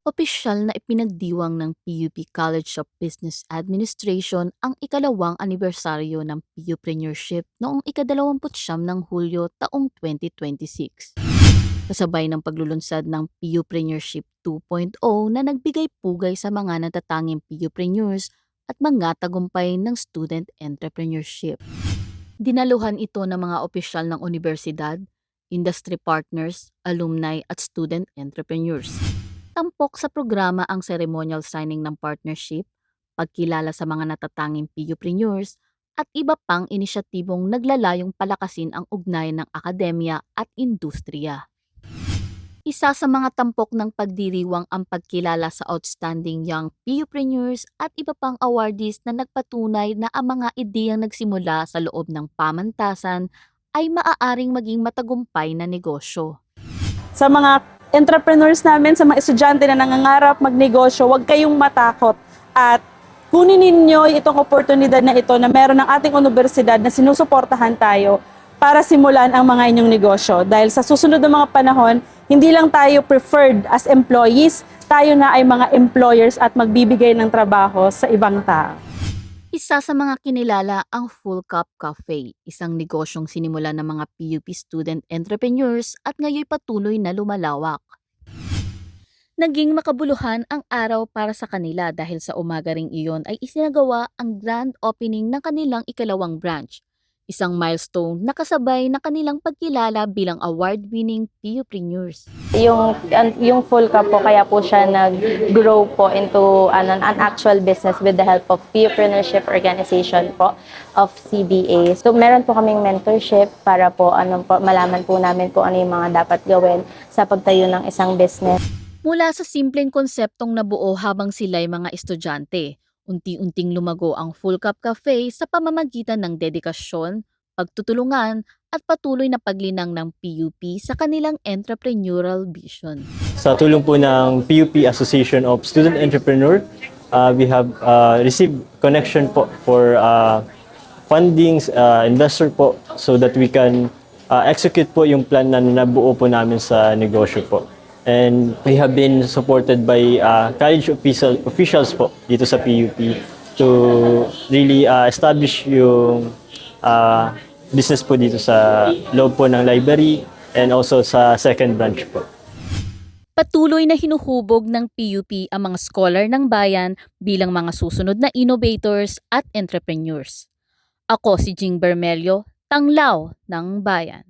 Opisyal na ipinagdiwang ng PUP College of Business Administration ang ikalawang anibersaryo ng PUpreneurship noong ika-29 ng Hulyo taong 2026. Kasabay ng paglulunsad ng PUpreneurship 2.0 na nagbigay pugay sa mga natatanging PUpreneurs at mga tagumpay ng student entrepreneurship. Dinaluhan ito ng mga opisyal ng universidad, industry partners, alumni at student entrepreneurs. Tampok sa programa ang ceremonial signing ng partnership, pagkilala sa mga natatanging PUpreneurs, at iba pang inisyatibong naglalayong palakasin ang ugnayan ng akademya at industriya. Isa sa mga tampok ng pagdiriwang ang pagkilala sa outstanding young PUpreneurs at iba pang awardees na nagpatunay na ang mga ideyang nagsimula sa loob ng pamantasan ay maaaring maging matagumpay na negosyo. Sa mga entrepreneurs namin, sa mga estudyante na nangangarap magnegosyo, huwag kayong matakot at kunin ninyo itong oportunidad na ito na meron ng ating universidad na sinusuportahan tayo para simulan ang mga inyong negosyo. Dahil sa susunod na mga panahon, hindi lang tayo preferred as employees, tayo na ay mga employers at magbibigay ng trabaho sa ibang tao. Isa sa mga kinilala ang Full Cup Cafe, isang negosyong sinimula ng mga PUP student entrepreneurs at ngayon patuloy na lumalawak. Naging makabuluhan ang araw para sa kanila dahil sa umaga ring iyon ay isinagawa ang grand opening ng kanilang ikalawang branch, isang milestone na kasabay na kanilang pagkilala bilang award-winning PUpreneurs. Yung full cup po, kaya po siya nag-grow po into an actual business with the help of PUpreneurship Organization po of CBA. So meron po kaming mentorship para po, malaman po namin kung ano yung mga dapat gawin sa pagtayo ng isang business. Mula sa simpleng konseptong nabuo habang sila'y mga estudyante, unti-unting lumago ang Full Cup Cafe sa pamamagitan ng dedikasyon, pagtutulungan at patuloy na paglinang ng PUP sa kanilang entrepreneurial vision. Sa tulong po ng PUP Association of Student Entrepreneur, we have received connection po for fundings, investor po, so that we can execute po yung plan na nabuo po namin sa negosyo po. And we have been supported by college officials po dito sa PUP to really establish yung business po dito sa loob po ng library and also sa second branch po. Patuloy na hinuhubog ng PUP ang mga scholar ng bayan bilang mga susunod na innovators at entrepreneurs. Ako si Jing Bermelio, Tanglaw ng Bayan.